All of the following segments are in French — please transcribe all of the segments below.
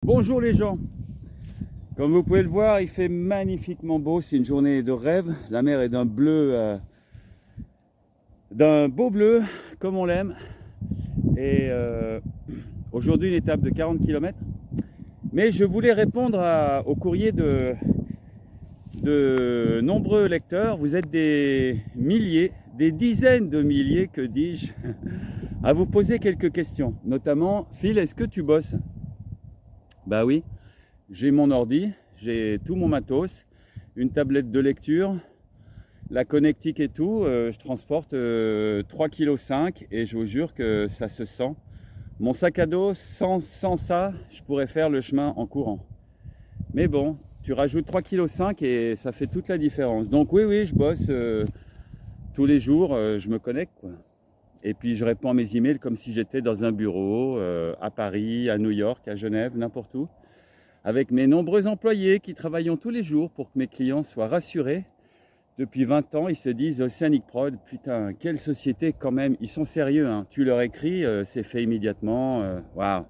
Bonjour les gens, comme vous pouvez le voir, il fait magnifiquement beau, c'est une journée de rêve. La mer est d'un bleu, d'un beau bleu comme on l'aime. Et aujourd'hui une étape de 40 km. Mais je voulais répondre au courrier de nombreux lecteurs. Vous êtes des milliers, des dizaines de milliers, que dis-je, à vous poser quelques questions. Notamment, Phil, est-ce que tu bosses ? Bah oui, j'ai mon ordi, j'ai tout mon matos, une tablette de lecture, la connectique et tout. Je transporte 3,5 kg et je vous jure que ça se sent. Mon sac à dos, sans ça, je pourrais faire le chemin en courant. Mais bon, tu rajoutes 3,5 kg et ça fait toute la différence. Donc oui, je bosse tous les jours, je me connecte, quoi. Et puis je réponds à mes emails comme si j'étais dans un bureau à Paris, à New York, à Genève, n'importe où, avec mes nombreux employés qui travaillent tous les jours pour que mes clients soient rassurés. Depuis 20 ans, ils se disent Oceanic Prod, putain, quelle société quand même, ils sont sérieux, hein. Tu leur écris, c'est fait immédiatement, waouh.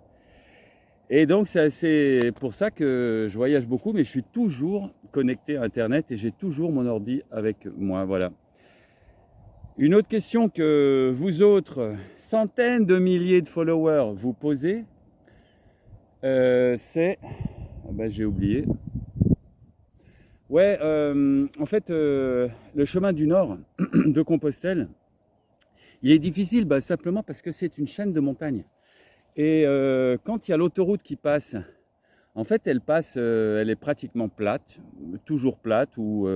Et donc c'est pour ça que je voyage beaucoup, mais je suis toujours connecté à Internet et j'ai toujours mon ordi avec moi, voilà. Une autre question que vous autres, centaines de milliers de followers, vous posez, c'est... j'ai oublié. Ouais, en fait, le chemin du Nord de Compostelle, il est difficile simplement parce que c'est une chaîne de montagnes. Et quand il y a l'autoroute qui passe, en fait, elle est pratiquement plate, toujours plate, ou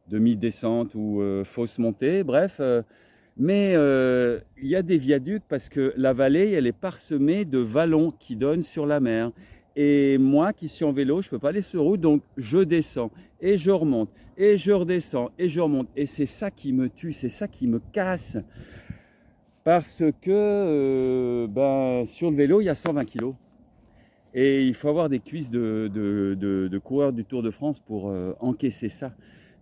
demi-descente, ou fausse montée, bref. Mais il y a des viaducs parce que la vallée, elle est parsemée de vallons qui donnent sur la mer. Et moi qui suis en vélo, je ne peux pas aller sur route, donc je descends et je remonte et je redescends et je remonte. Et c'est ça qui me tue, c'est ça qui me casse. Parce que sur le vélo, il y a 120 kg. Et il faut avoir des cuisses de coureurs du Tour de France pour encaisser ça.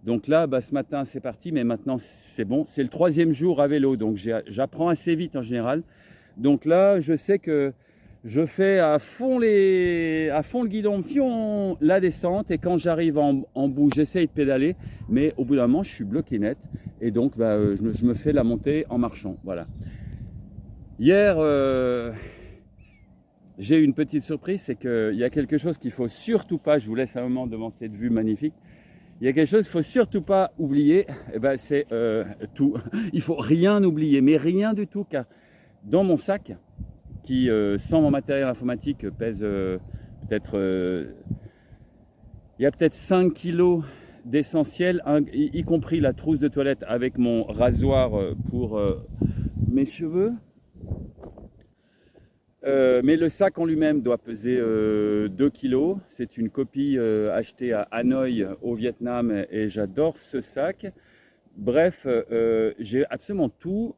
Donc là, ce matin, c'est parti, mais maintenant, c'est bon. C'est le 3e jour à vélo, donc j'apprends assez vite en général. Donc là, je sais que je fais à fond le guidon, la descente, et quand j'arrive en bout, j'essaye de pédaler, mais au bout d'un moment, je suis bloqué net, et donc je me fais la montée en marchant, voilà. Hier, j'ai eu une petite surprise, c'est qu'il y a quelque chose qu'il ne faut surtout pas, je vous laisse un moment devant cette vue magnifique, il y a quelque chose qu'il ne faut surtout pas oublier, c'est tout. Il ne faut rien oublier, mais rien du tout, car dans mon sac, qui sans mon matériel informatique pèse peut-être... il y a peut-être 5 kilos d'essentiel, y compris la trousse de toilette avec mon rasoir pour mes cheveux. Mais le sac en lui-même doit peser 2 kg. C'est une copie achetée à Hanoï au Vietnam et j'adore ce sac. Bref, j'ai absolument tout.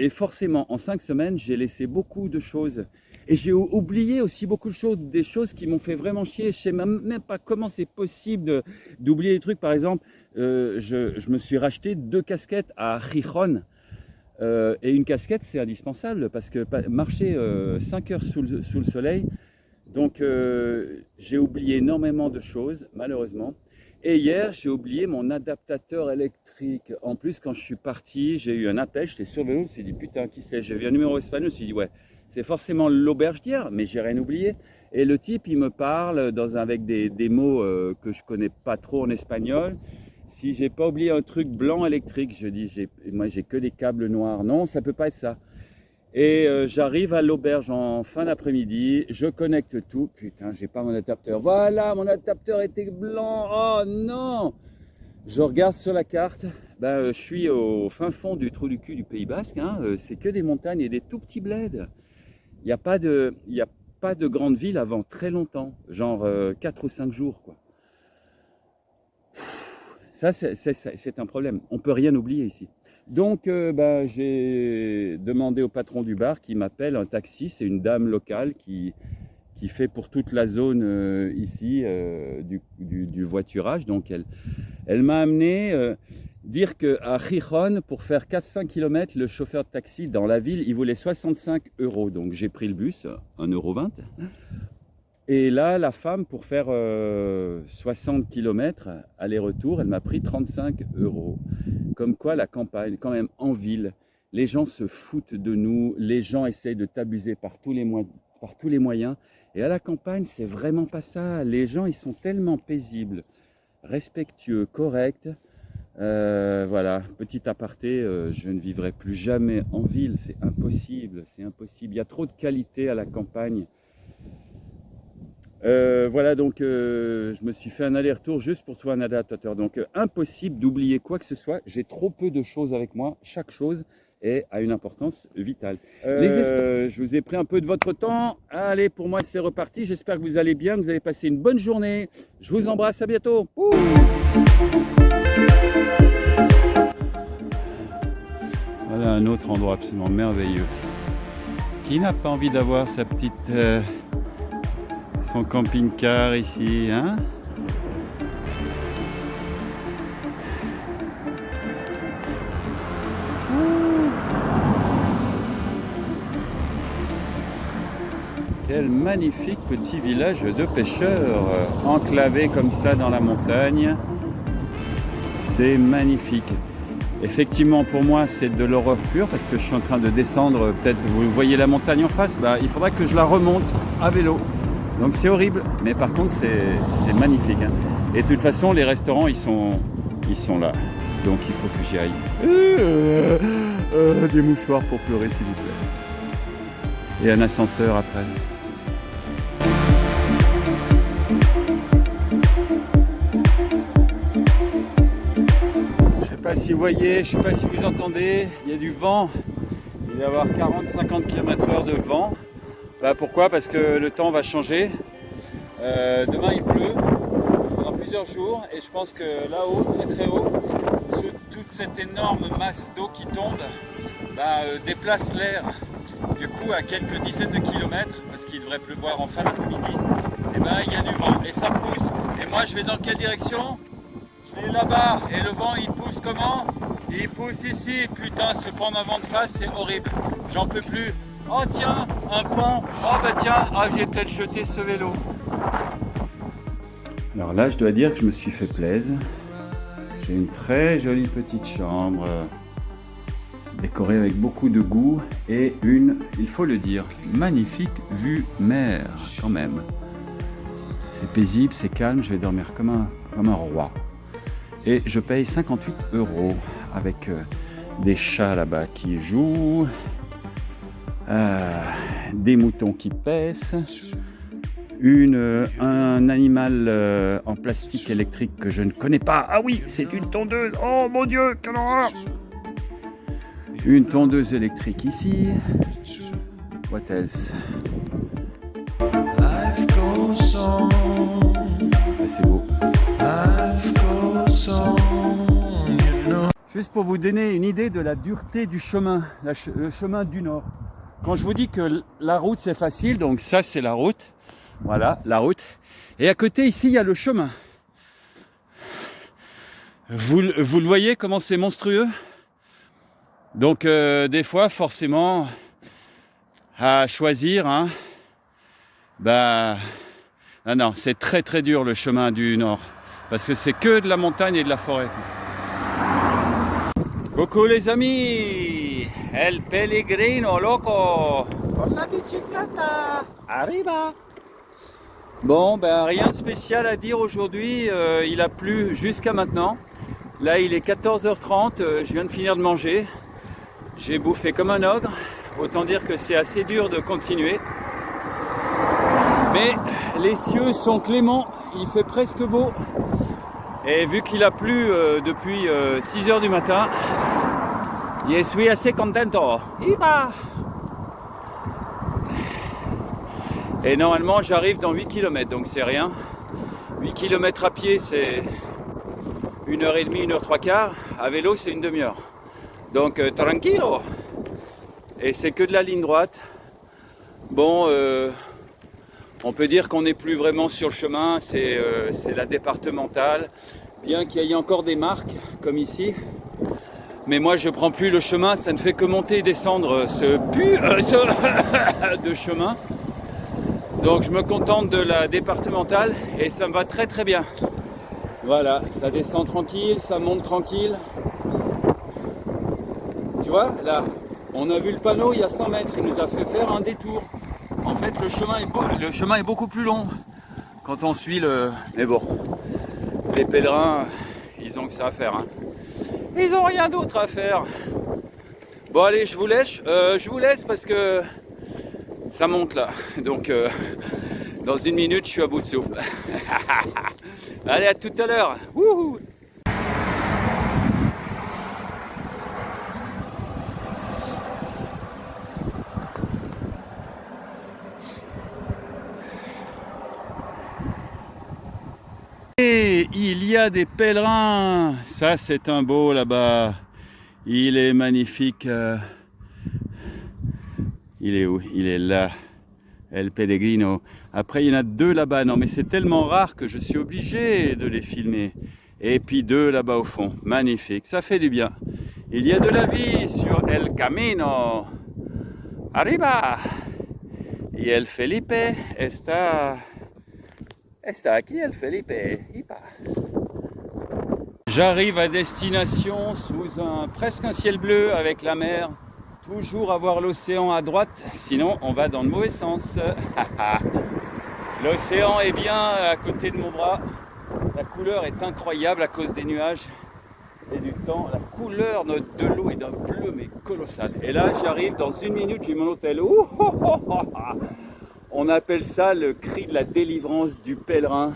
Et forcément, en 5 semaines, j'ai laissé beaucoup de choses. Et j'ai oublié aussi beaucoup de choses, des choses qui m'ont fait vraiment chier. Je ne sais même pas comment c'est possible d'oublier des trucs. Par exemple, je me suis racheté 2 casquettes à Gijón. Et une casquette, c'est indispensable parce que marcher 5 heures sous le soleil, donc j'ai oublié énormément de choses, malheureusement. Et hier, j'ai oublié mon adaptateur électrique. En plus, quand je suis parti, j'ai eu un appel, j'étais sur le vélo, je me suis dit, putain, qui c'est ? J'ai vu un numéro espagnol, je me suis dit, ouais, c'est forcément l'auberge d'hier, mais j'ai rien oublié. Et le type, il me parle avec des mots que je connais pas trop en espagnol. Si j'ai pas oublié un truc blanc électrique, je dis, moi j'ai que des câbles noirs. Non, ça peut pas être ça. Et j'arrive à l'auberge en fin d'après-midi, je connecte tout. Putain, j'ai pas mon adapteur. Voilà, mon adapteur était blanc. Oh non! Je regarde sur la carte, je suis au fin fond du trou du cul du Pays Basque, hein. C'est que des montagnes et des tout petits bleds. Il n'y a pas de grande ville avant très longtemps, genre 4 ou 5 jours, quoi. Ça, c'est un problème. On ne peut rien oublier ici. Donc, j'ai demandé au patron du bar qui m'appelle un taxi. C'est une dame locale qui fait pour toute la zone ici du voiturage. Donc, elle m'a amené dire qu'à Gijón, pour faire 4-5 km, le chauffeur de taxi dans la ville, il voulait 65 €. Donc, j'ai pris le bus, 1,20 €. Et là, la femme, pour faire 60 km aller-retour, elle m'a pris 35 €. Comme quoi, la campagne, quand même en ville, les gens se foutent de nous, les gens essayent de t'abuser par tous les moyens. Et à la campagne, c'est vraiment pas ça. Les gens, ils sont tellement paisibles, respectueux, corrects. Voilà, petit aparté, je ne vivrai plus jamais en ville, c'est impossible, c'est impossible. Il y a trop de qualité à la campagne. Voilà, donc je me suis fait un aller-retour juste pour trouver un adaptateur. Donc impossible d'oublier quoi que ce soit. J'ai trop peu de choses avec moi. Chaque chose a une importance vitale. Je vous ai pris un peu de votre temps. Allez, pour moi c'est reparti. J'espère que vous allez bien, que vous allez passer une bonne journée. Je vous embrasse, à bientôt. Ouh. Voilà un autre endroit absolument merveilleux. Qui n'a pas envie d'avoir sa petite... son camping-car ici, hein? Quel magnifique petit village de pêcheurs, enclavé comme ça dans la montagne. C'est magnifique. Effectivement, pour moi, c'est de l'horreur pure parce que je suis en train de descendre. Peut-être vous voyez la montagne en face, il faudra que je la remonte à vélo. Donc c'est horrible, mais par contre c'est magnifique, hein. Et de toute façon les restaurants ils sont là, donc il faut que j'y aille. Des mouchoirs pour pleurer s'il vous plaît. Et un ascenseur après. Je sais pas si vous voyez, je sais pas si vous entendez, il y a du vent. Il va y avoir 40-50 km/h de vent. Pourquoi? Parce que le temps va changer. Demain il pleut pendant plusieurs jours et je pense que là-haut, très très haut, toute cette énorme masse d'eau qui tombe déplace l'air. Du coup, à quelques dizaines de kilomètres, parce qu'il devrait pleuvoir en fin d'après-midi, il y a du vent et ça pousse. Et moi je vais dans quelle direction? Je vais là-bas et le vent il pousse comment? Il pousse ici. Putain, se prendre un vent de face c'est horrible. J'en peux plus. Oh tiens, un pont. Oh tiens, j'ai peut-être jeté ce vélo. Alors là, je dois dire que je me suis fait plaisir. J'ai une très jolie petite chambre, décorée avec beaucoup de goût et il faut le dire, magnifique vue mer quand même. C'est paisible, c'est calme, je vais dormir comme un roi. Et je paye 58 € avec des chats là-bas qui jouent. Des moutons qui paissent, un animal en plastique électrique que je ne connais pas. Ah oui, c'est une tondeuse. Oh mon Dieu, quelle horreur! Une tondeuse électrique ici. What else? C'est beau. Juste pour vous donner une idée de la dureté du chemin, le chemin du Nord. Quand je vous dis que la route c'est facile, donc ça c'est la route, voilà la route, et à côté ici il y a le chemin. Vous le voyez comment c'est monstrueux? Donc des fois forcément à choisir, hein, non, c'est très très dur le chemin du Nord, parce que c'est que de la montagne et de la forêt. Coucou les amis, el pellegrino loco con la bicicletta, arriba. Bon, rien de spécial à dire aujourd'hui, il a plu jusqu'à maintenant. Là il est 14h30, je viens de finir de manger. J'ai bouffé comme un ogre, autant dire que c'est assez dur de continuer. Mais les cieux sont cléments, il fait presque beau. Et vu qu'il a plu depuis 6 h du matin, je suis assez contento. Et normalement j'arrive dans 8 km, donc c'est rien. 8 km à pied c'est 1h30, 1h3/4. À vélo c'est une demi-heure. Donc tranquillo. Et c'est que de la ligne droite. Bon, on peut dire qu'on n'est plus vraiment sur le chemin, c'est la départementale. Bien qu'il y ait encore des marques, comme ici. Mais moi je prends plus le chemin, ça ne fait que monter et descendre ce de chemin. Donc je me contente de la départementale et ça me va très très bien. Voilà, ça descend tranquille, ça monte tranquille. Tu vois, là, on a vu le panneau il y a 100 mètres, il nous a fait faire un détour. En fait, le chemin est beaucoup plus long quand on suit le... Mais bon, les pèlerins, ils ont que ça à faire. Hein. Ils ont rien d'autre à faire. Bon allez, je vous laisse parce que ça monte là. Donc dans une minute, je suis à bout de souffle. Allez, à tout à l'heure. Wouhou! Et il y a des pèlerins. Ça, c'est un beau là-bas. Il est magnifique. Il est où? Il est là. El Pellegrino. Après, il y en a 2 là-bas. Non, mais c'est tellement rare que je suis obligé de les filmer. Et puis 2 là-bas au fond. Magnifique. Ça fait du bien. Il y a de la vie sur El Camino. Arriba. Y el Felipe está aquí, el Felipe. J'arrive à destination sous presque un ciel bleu avec la mer. Toujours avoir l'océan à droite, sinon on va dans le mauvais sens. L'océan est bien à côté de mon bras. La couleur est incroyable à cause des nuages et du temps. La couleur de l'eau est d'un bleu mais colossal. Et là j'arrive dans 1 minute, j'ai mon hôtel. On appelle ça le cri de la délivrance du pèlerin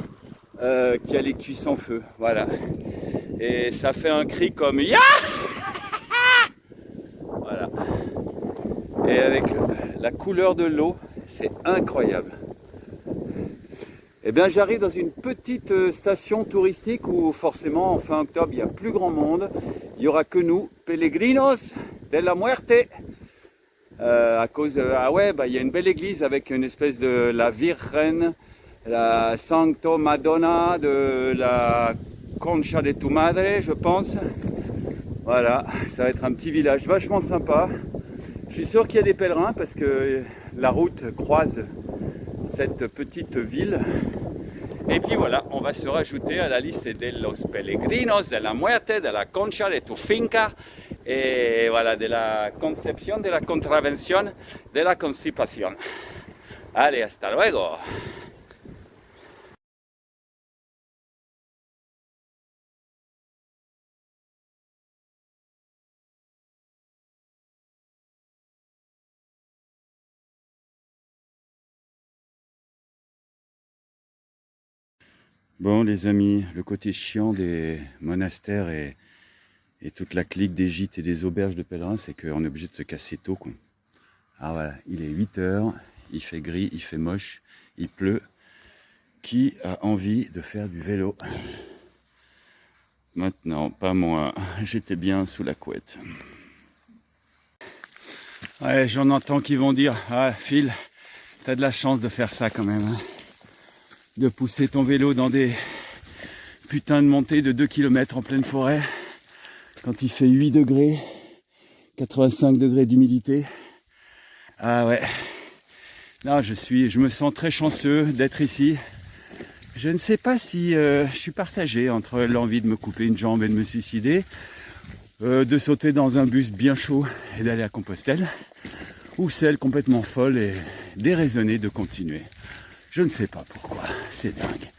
qui a les cuisses en feu. Voilà. Et ça fait un cri comme ya. Voilà. Et avec la couleur de l'eau, c'est incroyable. Et bien j'arrive dans une petite station touristique où forcément en fin octobre il y a plus grand monde. Il n'y aura que nous, Peregrinos de la Muerte. À cause il y a une belle église avec une espèce de la Virgen, la Santo Madonna de la Concha de tu Madre, je pense. Voilà, ça va être un petit village vachement sympa. Je suis sûr qu'il y a des pèlerins parce que la route croise cette petite ville. Et puis voilà, on va se rajouter à la liste de los peregrinos de la muerte, de la concha de tu finca, et voilà, de la concepción, de la contravención, de la constipación. Allez, hasta luego. Bon les amis, le côté chiant des monastères et toute la clique des gîtes et des auberges de pèlerins, c'est qu'on est obligé de se casser tôt, quoi. Ah voilà, il est 8 h, il fait gris, il fait moche, il pleut. Qui a envie de faire du vélo? Maintenant, pas moi, j'étais bien sous la couette. Ouais, j'en entends qui vont dire, ah Phil, t'as de la chance de faire ça quand même, hein. De pousser ton vélo dans des putains de montées de 2 km en pleine forêt, quand il fait 8 degrés, 85 degrés d'humidité. Ah ouais. Non, je me sens très chanceux d'être ici. Je ne sais pas si je suis partagé entre l'envie de me couper une jambe et de me suicider, de sauter dans un bus bien chaud et d'aller à Compostelle, ou celle complètement folle et déraisonnée de continuer. Je ne sais pas pourquoi, c'est dingue.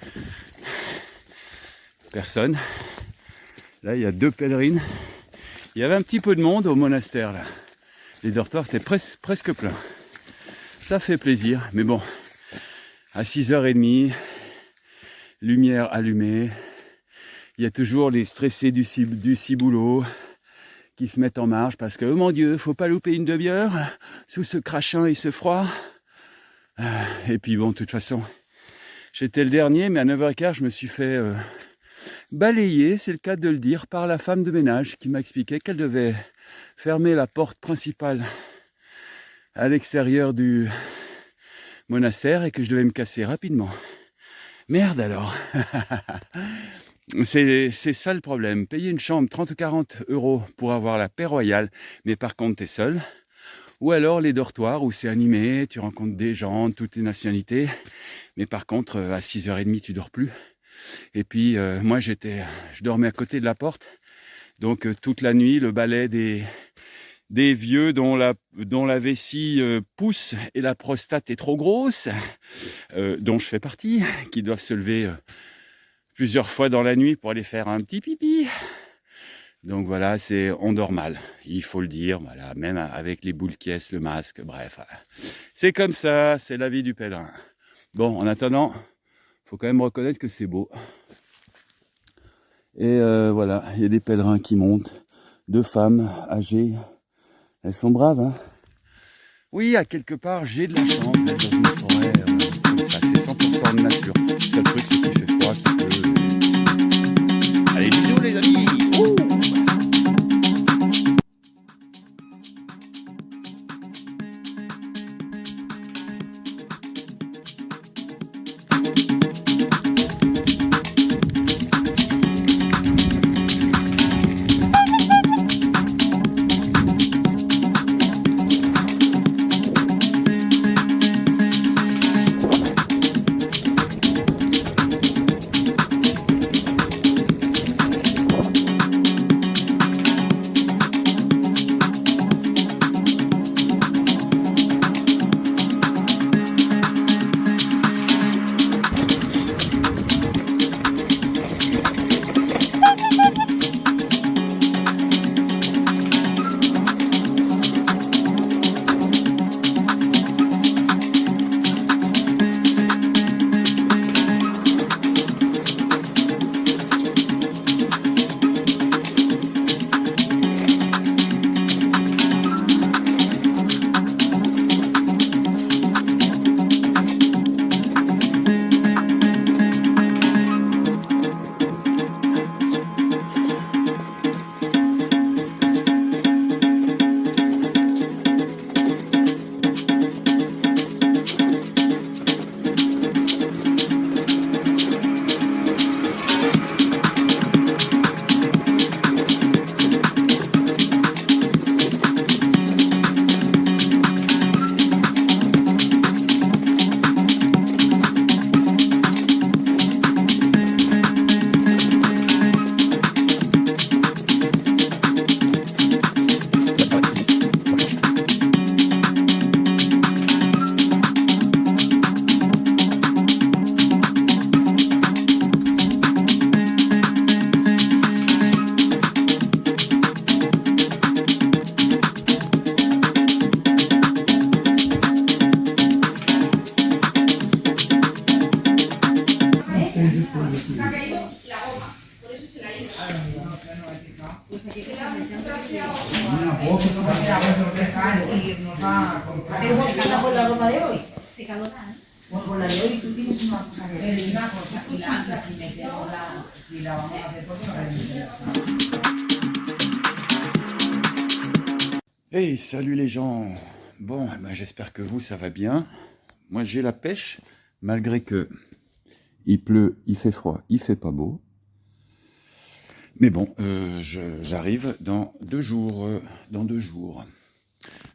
Personne. Là, il y a 2 pèlerines. Il y avait un petit peu de monde au monastère, là. les dortoirs étaient presque pleins. Ça fait plaisir, mais bon, à 6h30, lumière allumée, il y a toujours les stressés du ciboulot qui se mettent en marche parce que, oh mon Dieu, faut pas louper une demi-heure sous ce crachin et ce froid. Et puis bon, de toute façon, j'étais le dernier, mais à 9h15, je me suis fait balayer, c'est le cas de le dire, par la femme de ménage qui m'a expliqué qu'elle devait fermer la porte principale à l'extérieur du monastère et que je devais me casser rapidement. Merde alors. C'est ça le problème. Payer une chambre 30 ou 40 € pour avoir la paix royale, mais par contre t'es seul. Ou alors les dortoirs où c'est animé, tu rencontres des gens de toutes les nationalités, mais par contre à 6h30 tu dors plus. Et puis moi je dormais à côté de la porte, donc toute la nuit le balai des vieux dont la vessie pousse et la prostate est trop grosse, dont je fais partie, qui doivent se lever plusieurs fois dans la nuit pour aller faire un petit pipi. Donc voilà, on dort mal, il faut le dire, voilà, même avec les boules qui le masque, bref. Voilà. C'est comme ça, c'est la vie du pèlerin. Bon, en attendant, faut quand même reconnaître que c'est beau. Et voilà, il y a des pèlerins qui montent, 2 femmes âgées, elles sont braves, hein. Oui, à quelque part, j'ai de la chance d'être dans une forêt comme ça, c'est 100% de nature. Le seul truc, c'est qu'il fait froid, qu'il pleut. Allez, bisous les amis. Ouh. Pero vos ganas por la ropa de hoy. Se caló nada. Bueno, por la de hoy tú tienes una cosa que ver. Una cosa, y si metemos si la vamos a hacer porque no Hey, salut les gens. Bon, ben, j'espère que vous, ça va bien. Moi, j'ai la pêche, malgré que il pleut, il fait froid, il fait pas beau. Mais bon, j'arrive dans 2 jours. Dans 2 jours.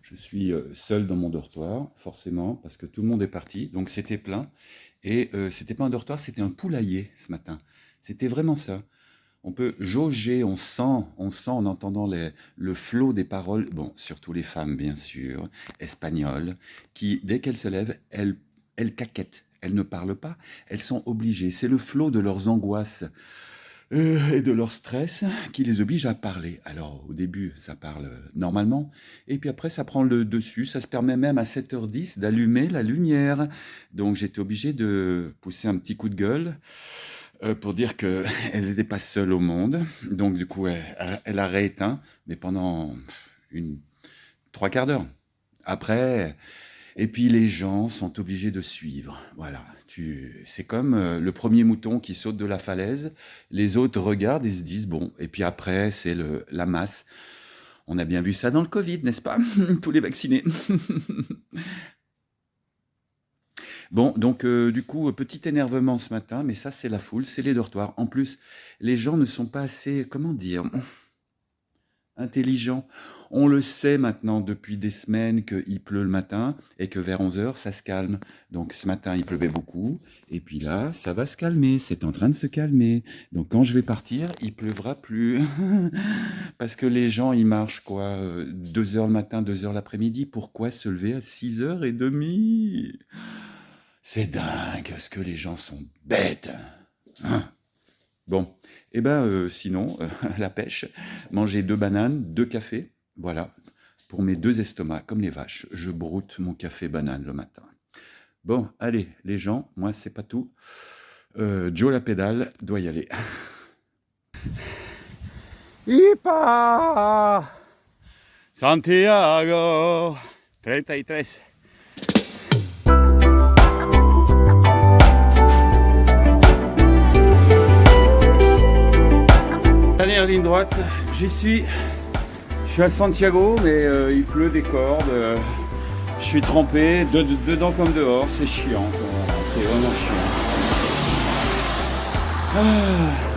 Je suis seul dans mon dortoir, forcément, parce que tout le monde est parti. Donc c'était plein. Et c'était pas un dortoir, c'était un poulailler ce matin. C'était vraiment ça. On peut jauger, on sent en entendant le flot des paroles, bon, surtout les femmes, bien sûr, espagnoles, qui, dès qu'elles se lèvent, elles caquettent. Elles ne parlent pas, elles sont obligées. C'est le flot de leurs angoisses et de leur stress qui les oblige à parler. Alors au début, ça parle normalement, et puis après, ça prend le dessus. Ça se permet même à 7h10 d'allumer la lumière. Donc j'étais obligé de pousser un petit coup de gueule pour dire qu'elle n'était pas seule au monde. Donc du coup, elle a rééteint, mais pendant une 3/4 d'heure. Après, et puis les gens sont obligés de suivre. Voilà, c'est comme le premier mouton qui saute de la falaise. Les autres regardent et se disent bon. Et puis après, c'est la masse. On a bien vu ça dans le Covid, n'est-ce pas? Tous les vaccinés. Bon, donc du coup, petit énervement ce matin, mais ça, c'est la foule, c'est les dortoirs. En plus, les gens ne sont pas assez, comment dire, intelligents. On le sait maintenant depuis des semaines qu'il pleut le matin et que vers 11h, ça se calme. Donc ce matin, il pleuvait beaucoup. Et puis là, ça va se calmer. C'est en train de se calmer. Donc quand je vais partir, il pleuvra plus. Parce que les gens, ils marchent quoi 2h le matin, 2h l'après-midi. Pourquoi se lever à 6h30? C'est dingue ce que les gens sont bêtes. Hein. Bon, et ben sinon, la pêche, manger 2 bananes, 2 cafés, voilà, pour mes 2 estomacs, comme les vaches. Je broute mon café banane le matin. Bon, allez, les gens, moi, c'est pas tout. Joe la pédale doit y aller. Ipa Santiago 33. Dernière ligne droite, j'y suis. Je suis à Santiago, mais il pleut des cordes. Je suis trempé, dedans comme dehors, c'est chiant. Voilà, c'est vraiment chiant.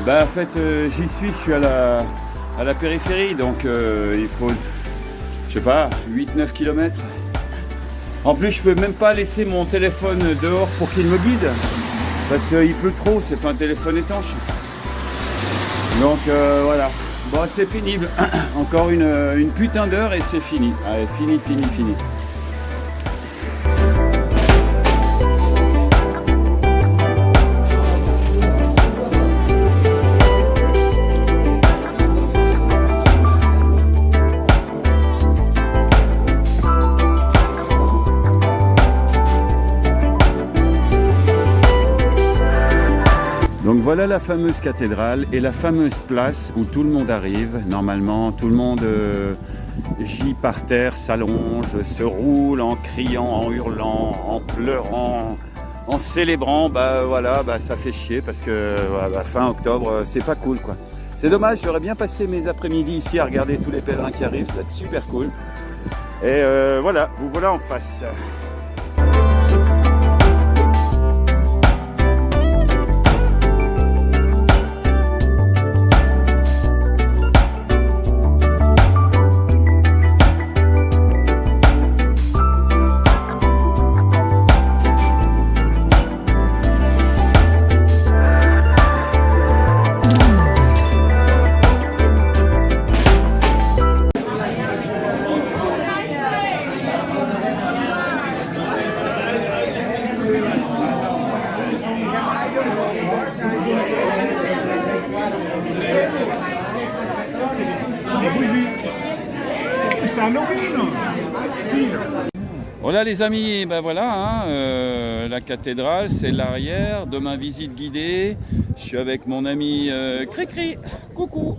Bah en fait, j'y suis, je suis à la périphérie, donc il faut, je sais pas, 8-9 km. En plus, je peux même pas laisser mon téléphone dehors pour qu'il me guide, parce qu'il pleut trop, c'est pas un téléphone étanche. Donc voilà, bon c'est pénible, encore une putain d'heure et c'est fini. Allez, fini. Donc voilà la fameuse cathédrale et la fameuse place où tout le monde arrive. Normalement, tout le monde gît par terre, s'allonge, se roule en criant, en hurlant, en pleurant, en célébrant. Bah voilà, bah ça fait chier parce que voilà, fin octobre, c'est pas cool quoi. C'est dommage, j'aurais bien passé mes après-midi ici à regarder tous les pèlerins qui arrivent, ça va être super cool. Et voilà, vous voilà en face. Voilà les amis, ben voilà, hein, la cathédrale c'est l'arrière. Demain visite guidée, je suis avec mon ami Cricri, coucou.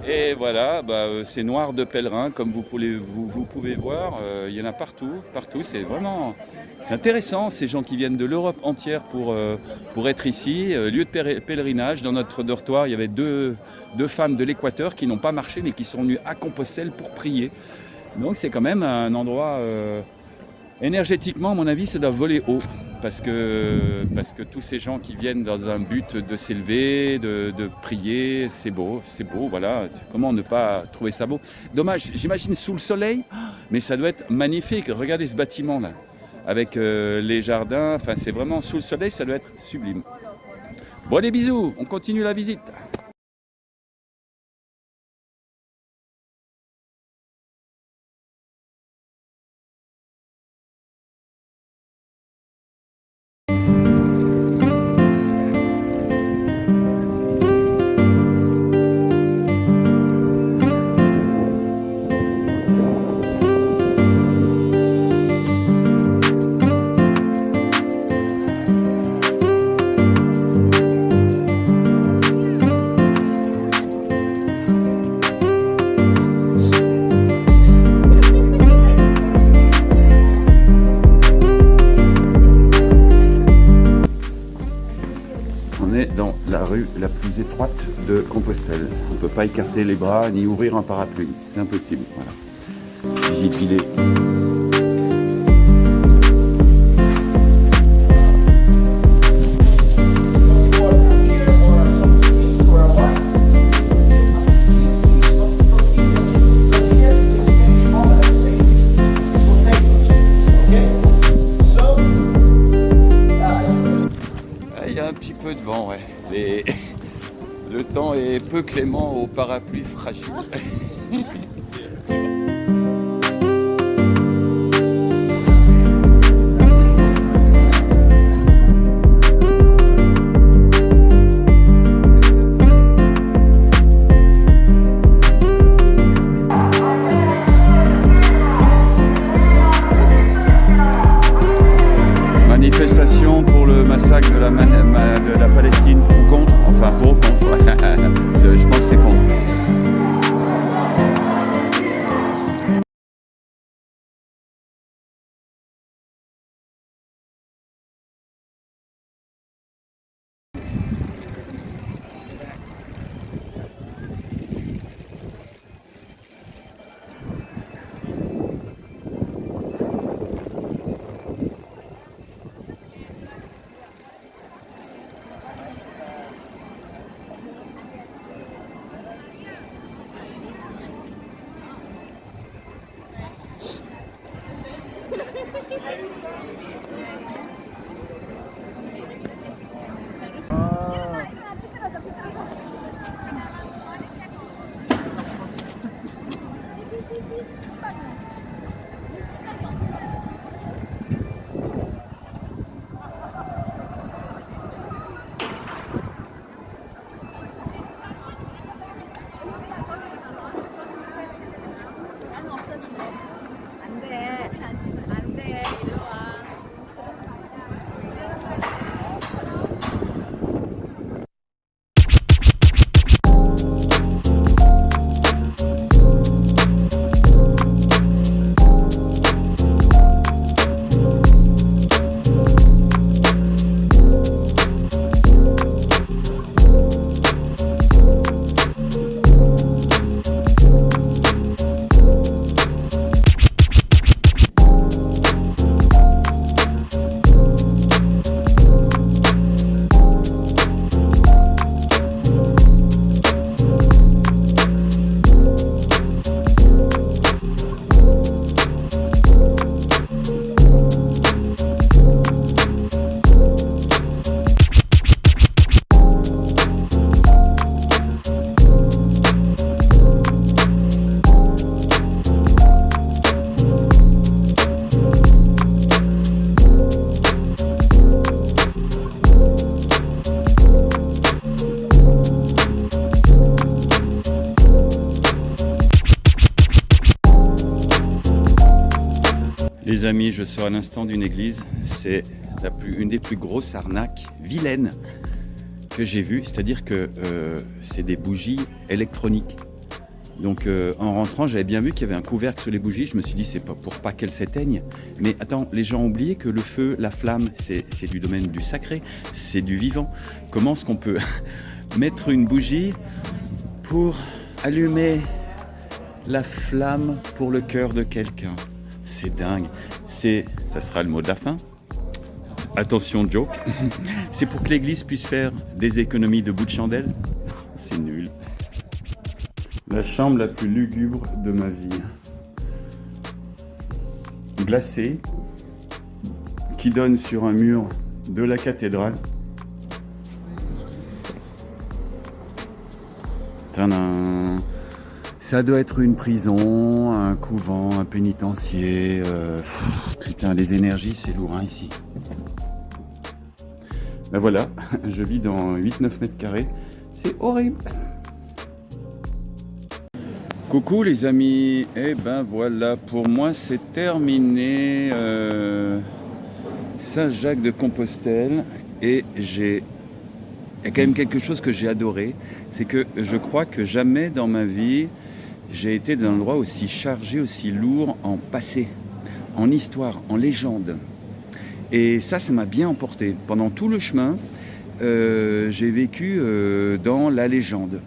Et voilà, bah, c'est noir de pèlerins comme vous pouvez voir, il y en a partout, c'est vraiment... C'est intéressant, ces gens qui viennent de l'Europe entière pour être ici. Lieu de pèlerinage, dans notre dortoir, il y avait deux femmes de l'Équateur qui n'ont pas marché mais qui sont venues à Compostelle pour prier. Donc c'est quand même un endroit, énergétiquement à mon avis, ça doit voler haut. Parce que tous ces gens qui viennent dans un but de s'élever, de prier, c'est beau, voilà. Comment ne pas trouver ça beau? Dommage, j'imagine sous le soleil, mais ça doit être magnifique. Regardez ce bâtiment là. Avec les jardins, enfin c'est vraiment sous le soleil, ça doit être sublime. Bon allez, bisous, on continue la visite. la rue la plus étroite de Compostelle. On ne peut pas écarter les bras ni ouvrir un parapluie, c'est impossible. Voilà. Visite guidée. Il y a un petit peu de vent, ouais. Le temps est peu clément au parapluie fragile. Manifestation pour le massacre de la Palestine, ou contre, enfin pour ou contre, je pense que c'est contre. Les amis, je sors à l'instant d'une église, c'est une des plus grosses arnaques vilaines que j'ai vues, c'est-à-dire que c'est des bougies électroniques. Donc en rentrant, j'avais bien vu qu'il y avait un couvercle sur les bougies, je me suis dit c'est pas pour pas qu'elles s'éteignent. Mais attends, les gens ont oublié que le feu, la flamme, c'est du domaine du sacré, c'est du vivant. Comment est-ce qu'on peut mettre une bougie pour allumer la flamme pour le cœur de quelqu'un? C'est dingue. Ça sera le mot de la fin. Attention, joke. C'est pour que l'église puisse faire des économies de bout de chandelle. C'est nul. La chambre la plus lugubre de ma vie. Glacée, qui donne sur un mur de la cathédrale. Tadam. Ça doit être une prison, un couvent, un pénitencier. Putain, les énergies, c'est lourd hein, ici. Ben voilà, je vis dans 8-9 mètres carrés. C'est horrible. Coucou les amis. Et ben voilà, pour moi c'est terminé. Saint-Jacques-de-Compostelle. Et il y a quand même quelque chose que j'ai adoré. C'est que je crois que jamais dans ma vie, j'ai été dans un endroit aussi chargé, aussi lourd en passé, en histoire, en légende. Et ça m'a bien emporté. Pendant tout le chemin, j'ai vécu dans la légende.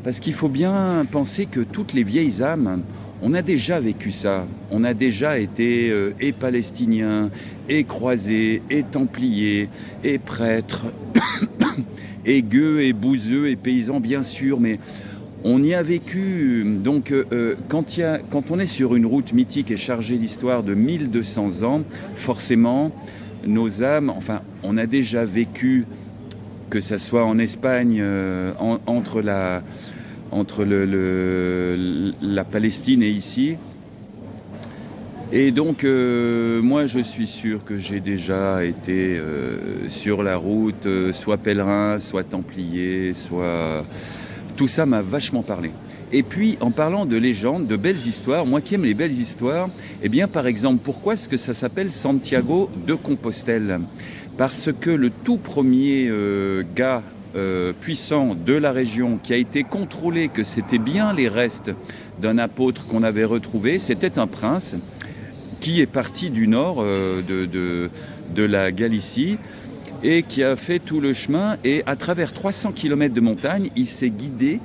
Parce qu'il faut bien penser que toutes les vieilles âmes, on a déjà vécu ça. On a déjà été et palestiniens, et croisés, et templiers, et prêtres, et gueux, et bouseux, et paysans, bien sûr, mais on y a vécu. Donc, quand on est sur une route mythique et chargée d'histoire de 1200 ans, forcément, nos âmes, enfin, on a déjà vécu, que ça soit en Espagne, entre la Palestine et ici. Et donc, moi, je suis sûr que j'ai déjà été sur la route, soit pèlerin, soit templier, soit... Tout ça m'a vachement parlé. Et puis, en parlant de légendes, de belles histoires, moi qui aime les belles histoires, eh bien, par exemple, pourquoi est-ce que ça s'appelle Santiago de Compostelle? Parce que le tout premier gars puissant de la région qui a été contrôlé que c'était bien les restes d'un apôtre qu'on avait retrouvé, c'était un prince qui est parti du nord de la Galicie et qui a fait tout le chemin, et à travers 300 km de montagne, il s'est guidé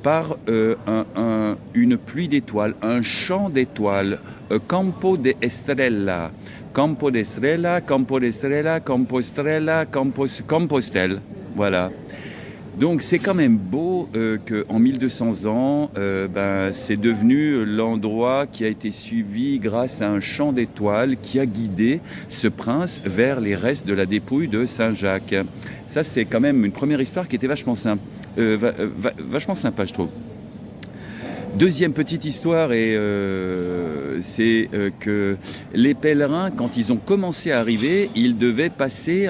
par une pluie d'étoiles, un champ d'étoiles, Campo de Estrella, Campo d'Estrella, Campo d'Estrella, Compostela, Compostelle, voilà. Donc c'est quand même beau qu'en 1200 ans, c'est devenu l'endroit qui a été suivi grâce à un champ d'étoiles qui a guidé ce prince vers les restes de la dépouille de Saint-Jacques. Ça, c'est quand même une première histoire qui était vachement vachement sympa, je trouve. Deuxième petite histoire, c'est que les pèlerins, quand ils ont commencé à arriver, ils devaient passer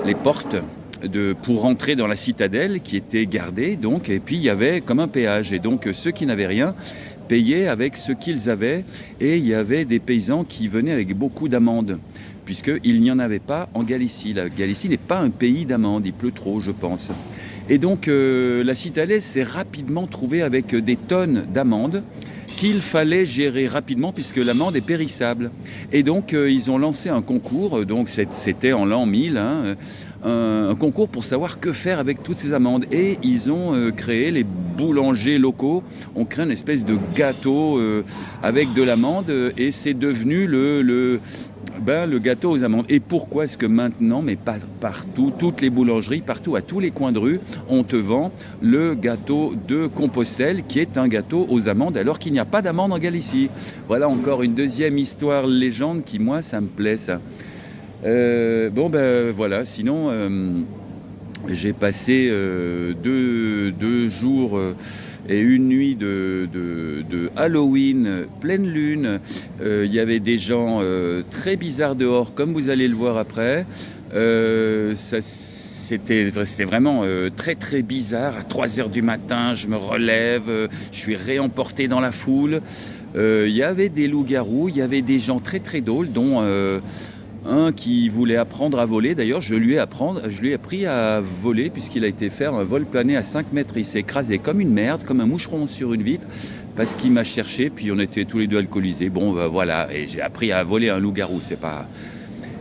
les portes pour rentrer dans la citadelle qui était gardée, donc, et puis il y avait comme un péage, et donc ceux qui n'avaient rien payaient avec ce qu'ils avaient, et il y avait des paysans qui venaient avec beaucoup d'amandes, puisqu'il n'y en avait pas en Galicie. La Galicie n'est pas un pays d'amandes, il pleut trop, je pense. Et donc la citadelle s'est rapidement trouvée avec des tonnes d'amandes qu'il fallait gérer rapidement puisque l'amande est périssable. Et donc ils ont lancé un concours, donc c'était en l'an 1000, hein, un concours pour savoir que faire avec toutes ces amandes. Et ils ont créé, les boulangers locaux ont créé une espèce de gâteau avec de l'amande, et c'est devenu le gâteau aux amandes. Et pourquoi est-ce que maintenant, mais pas partout, toutes les boulangeries, partout, à tous les coins de rue, on te vend le gâteau de Compostelle, qui est un gâteau aux amandes, alors qu'il n'y a pas d'amandes en Galicie. Voilà encore une deuxième histoire légende qui, moi, ça me plaît, ça. Voilà, sinon, j'ai passé deux jours... et une nuit de Halloween, pleine lune. Il y avait des gens très bizarres dehors, comme vous allez le voir après. C'était vraiment très très bizarre. À 3h du matin, je me relève, je suis réemporté dans la foule. Il y avait des loups-garous, il y avait des gens très très drôles, dont... un qui voulait apprendre à voler. D'ailleurs, je lui ai appris à voler puisqu'il a été faire un vol plané à 5 mètres. Il s'est écrasé comme une merde, comme un moucheron sur une vitre, parce qu'il m'a cherché, puis on était tous les deux alcoolisés. Bon, voilà, et j'ai appris à voler un loup-garou, c'est pas...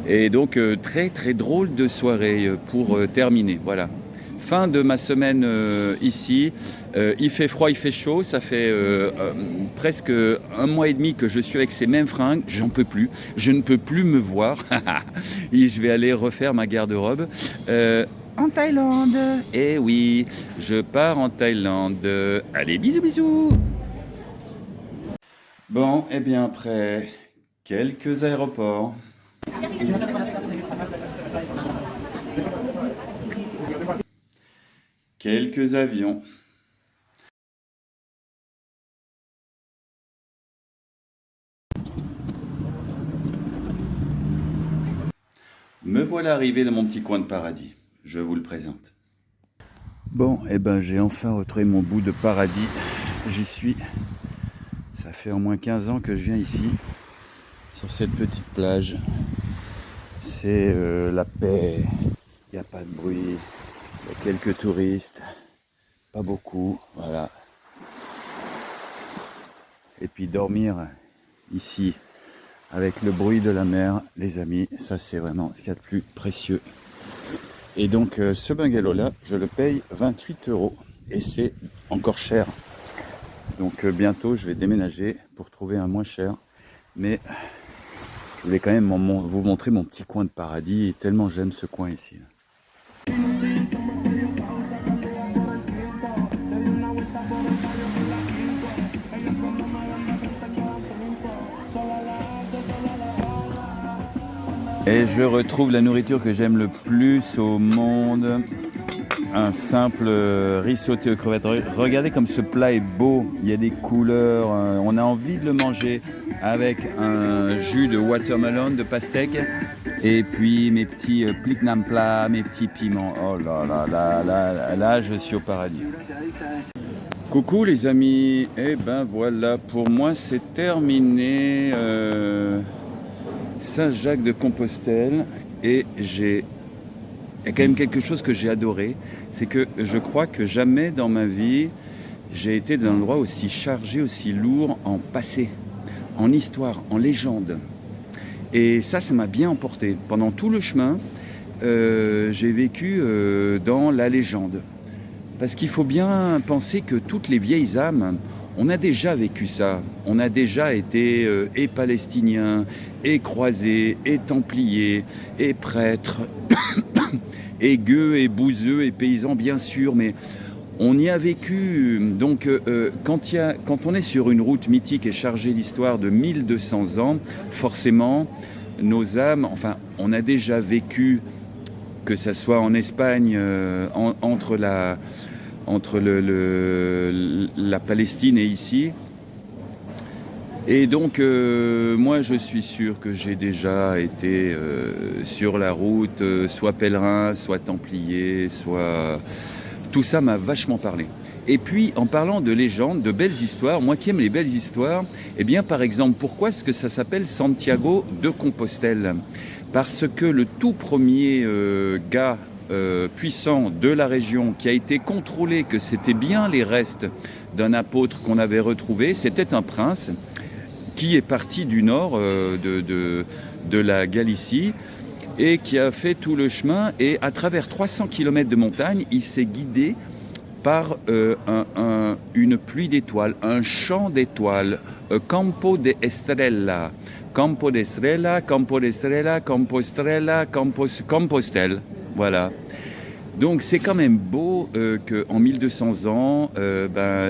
Et donc, très très drôle de soirée pour terminer, voilà. Fin de ma semaine ici. Il fait froid, il fait chaud. Ça fait presque 1 mois et demi que je suis avec ces mêmes fringues. J'en peux plus. Je ne peux plus me voir. Et je vais aller refaire ma garde-robe. En Thaïlande. Eh oui, je pars en Thaïlande. Allez, bisous, bisous. Bon, et bien après quelques aéroports. Quelques avions. Me voilà arrivé dans mon petit coin de paradis. Je vous le présente. Bon, j'ai enfin retrouvé mon bout de paradis. J'y suis. Ça fait au moins 15 ans que je viens ici, sur cette petite plage. C'est la paix. Il n'y a pas de bruit. Il y a quelques touristes. Pas beaucoup, voilà. Et puis dormir ici avec le bruit de la mer, les amis, ça c'est vraiment ce qu'il y a de plus précieux. Et donc ce bungalow-là, je le paye 28 € et c'est encore cher. Donc bientôt, je vais déménager pour trouver un moins cher. Mais je voulais quand même vous montrer mon petit coin de paradis et tellement j'aime ce coin ici. Et je retrouve la nourriture que j'aime le plus au monde. Un simple riz sauté aux crevettes. Regardez comme ce plat est beau. Il y a des couleurs. On a envie de le manger avec un jus de watermelon, de pastèque. Et puis mes petits plic-nam-plat, mes petits piments. Oh là là là là là, je suis au paradis. Coucou les amis. Et ben voilà, pour moi c'est terminé. Saint-Jacques-de-Compostelle et il y a quand même quelque chose que j'ai adoré, c'est que je crois que jamais dans ma vie j'ai été dans un endroit aussi chargé, aussi lourd en passé, en histoire, en légende. Et ça m'a bien emporté. Pendant tout le chemin, j'ai vécu dans la légende. Parce qu'il faut bien penser que toutes les vieilles âmes, on a déjà vécu ça. On a déjà été et palestiniens, et croisés, et templiers, et prêtres, et gueux, et bouseux, et paysans, bien sûr. Mais on y a vécu. Donc, quand on est sur une route mythique et chargée d'histoire de 1200 ans, forcément, nos âmes, enfin, on a déjà vécu, que ça soit en Espagne, entre la Palestine et ici. Et donc, moi, je suis sûr que j'ai déjà été sur la route, soit pèlerin, soit templier, soit... Tout ça m'a vachement parlé. Et puis, en parlant de légendes, de belles histoires, moi qui aime les belles histoires, eh bien, par exemple, pourquoi est-ce que ça s'appelle Santiago de Compostelle ? Parce que le tout premier gars puissant de la région qui a été contrôlé que c'était bien les restes d'un apôtre qu'on avait retrouvé, c'était un prince qui est parti du nord de la Galicie et qui a fait tout le chemin et à travers 300 km de montagne, il s'est guidé par une pluie d'étoiles, un champ d'étoiles, Campo de Estrella, Campo de Estrella, Campo de Estrella, Campo Estrella, Compostelle. Voilà. Donc c'est quand même beau qu'en 1200 ans,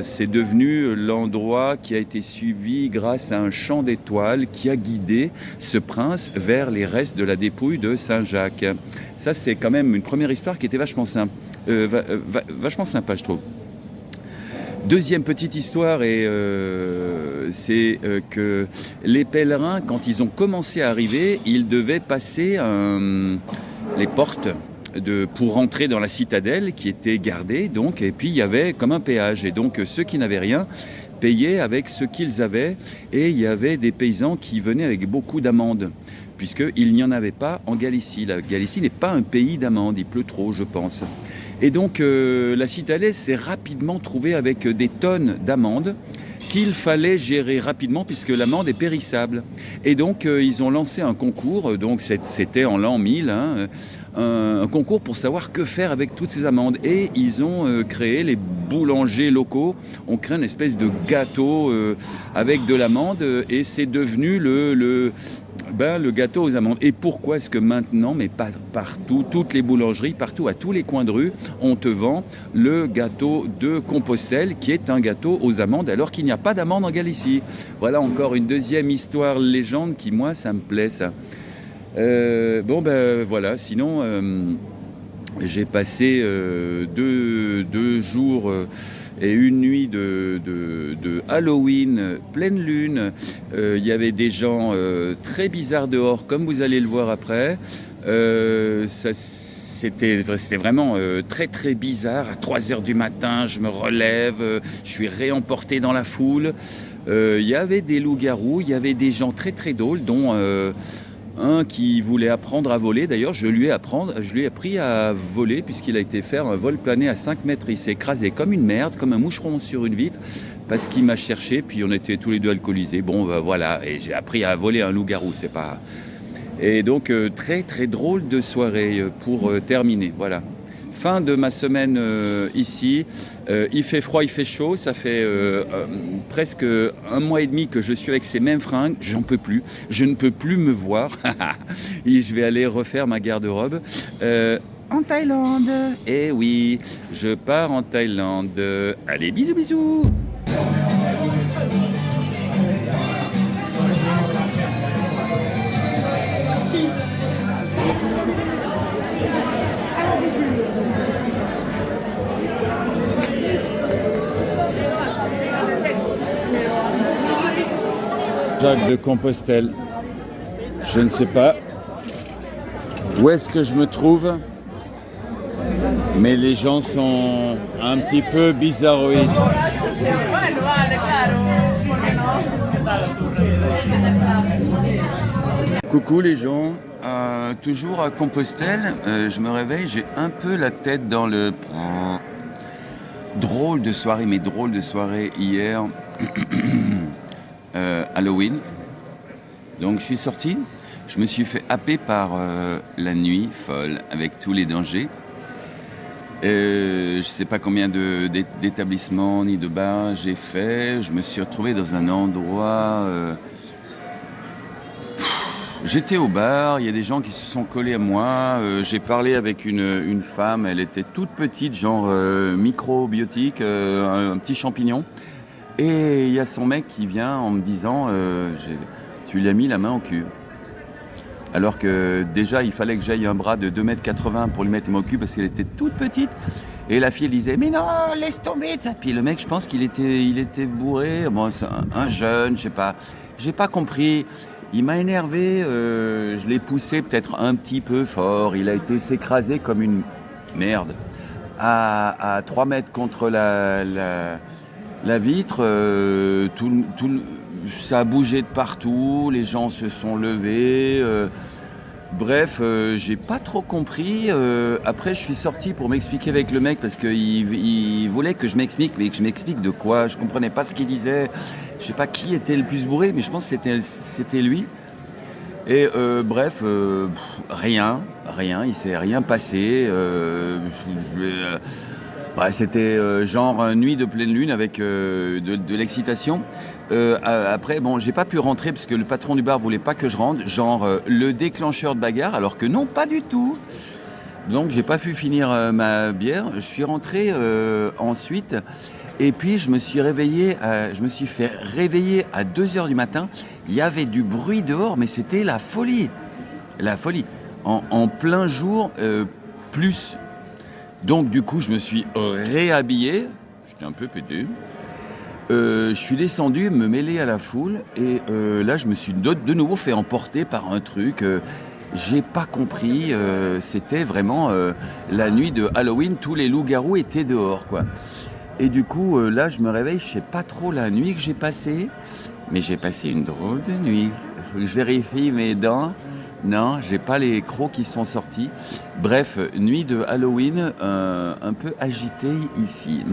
c'est devenu l'endroit qui a été suivi grâce à un champ d'étoiles qui a guidé ce prince vers les restes de la dépouille de Saint-Jacques. Ça c'est quand même une première histoire qui était vachement vachement sympa, je trouve. Deuxième petite histoire, c'est que les pèlerins, quand ils ont commencé à arriver, ils devaient passer les portes pour rentrer dans la citadelle qui était gardée, donc, et puis il y avait comme un péage. Et donc ceux qui n'avaient rien payaient avec ce qu'ils avaient. Et il y avait des paysans qui venaient avec beaucoup d'amandes, puisqu'il n'y en avait pas en Galicie. La Galicie n'est pas un pays d'amandes, il pleut trop, je pense. Et donc la citadelle s'est rapidement trouvée avec des tonnes d'amandes qu'il fallait gérer rapidement puisque l'amande est périssable. Et donc ils ont lancé un concours, donc c'était en l'an 1000, un concours pour savoir que faire avec toutes ces amandes. Et ils ont créé, les boulangers locaux ont créé une espèce de gâteau avec de l'amande et c'est devenu le gâteau aux amandes. Et pourquoi est-ce que maintenant, mais pas partout, toutes les boulangeries, partout, à tous les coins de rue, on te vend le gâteau de Compostelle qui est un gâteau aux amandes alors qu'il n'y a pas d'amandes en Galicie. Voilà encore une deuxième histoire légende qui, moi, ça me plaît, ça. Voilà, sinon j'ai passé deux jours et une nuit de Halloween, pleine lune. Il y avait des gens très bizarres dehors, comme vous allez le voir après. C'était vraiment très très bizarre. À 3h du matin, je me relève, je suis réemporté dans la foule. Il y avait des loups-garous, il y avait des gens très très drôles, dont un qui voulait apprendre à voler. D'ailleurs, je lui ai appris à voler puisqu'il a été faire un vol plané à 5 mètres. Il s'est écrasé comme une merde, comme un moucheron sur une vitre, parce qu'il m'a cherché, puis on était tous les deux alcoolisés. Bon, voilà, et j'ai appris à voler un loup-garou, c'est pas... Et donc très très drôle de soirée pour terminer. Voilà. Fin de ma semaine ici. Il fait froid, il fait chaud. Ça fait presque 1 mois et demi que je suis avec ces mêmes fringues. J'en peux plus. Je ne peux plus me voir. Et je vais aller refaire ma garde-robe. En Thaïlande. Eh oui, je pars en Thaïlande. Allez, bisous, bisous. Jacques de Compostelle. Je ne sais pas où est-ce que je me trouve, mais les gens sont un petit peu bizarroïdes. Coucou les gens, toujours à Compostelle, je me réveille, j'ai un peu la tête dans le... Drôle de soirée, mais drôle de soirée hier, Halloween. Donc je suis sorti, je me suis fait happer par la nuit folle avec tous les dangers. Je ne sais pas combien d'établissements ni de bars j'ai fait. Je me suis retrouvé dans un endroit... J'étais au bar, il y a des gens qui se sont collés à moi. J'ai parlé avec une femme, elle était toute petite, genre microbiotique, un petit champignon. Et il y a son mec qui vient en me disant tu lui as mis la main au cul. Alors que déjà il fallait que j'aille un bras de 2,80 m pour lui mettre la main au cul parce qu'elle était toute petite. Et la fille elle disait mais non, laisse tomber ça. Puis le mec je pense qu'il était bourré, bon, c'est un jeune, je sais pas. J'ai pas compris. Il m'a énervé, je l'ai poussé peut-être un petit peu fort. Il a été s'écraser comme une merde à 3 mètres contre la vitre. Ça a bougé de partout, les gens se sont levés. Bref, j'ai pas trop compris. Après, je suis sorti pour m'expliquer avec le mec parce qu'il voulait que je m'explique, mais que je m'explique de quoi. Je comprenais pas ce qu'il disait. Je sais pas qui était le plus bourré, mais je pense que c'était lui. Et bref, rien, il s'est rien passé. C'était genre nuit de pleine lune avec de l'excitation. Après, bon, j'ai pas pu rentrer parce que le patron du bar voulait pas que je rentre, genre le déclencheur de bagarre, alors que non, pas du tout. Donc, j'ai pas pu finir ma bière. Je suis rentré ensuite, et puis je me suis fait réveiller à 2h du matin. Il y avait du bruit dehors, mais c'était la folie, en plein jour, plus. Donc, du coup, je me suis réhabillé. J'étais un peu pété. Je suis descendu, me mêler à la foule et là je me suis de nouveau fait emporter par un truc. J'ai pas compris. C'était vraiment la nuit de Halloween. Tous les loups-garous étaient dehors, quoi. Et du coup, là je me réveille. Je sais pas trop la nuit que j'ai passée, mais j'ai passé une drôle de nuit. Je vérifie mes dents. Non, j'ai pas les crocs qui sont sortis. Bref, nuit de Halloween, un peu agitée ici.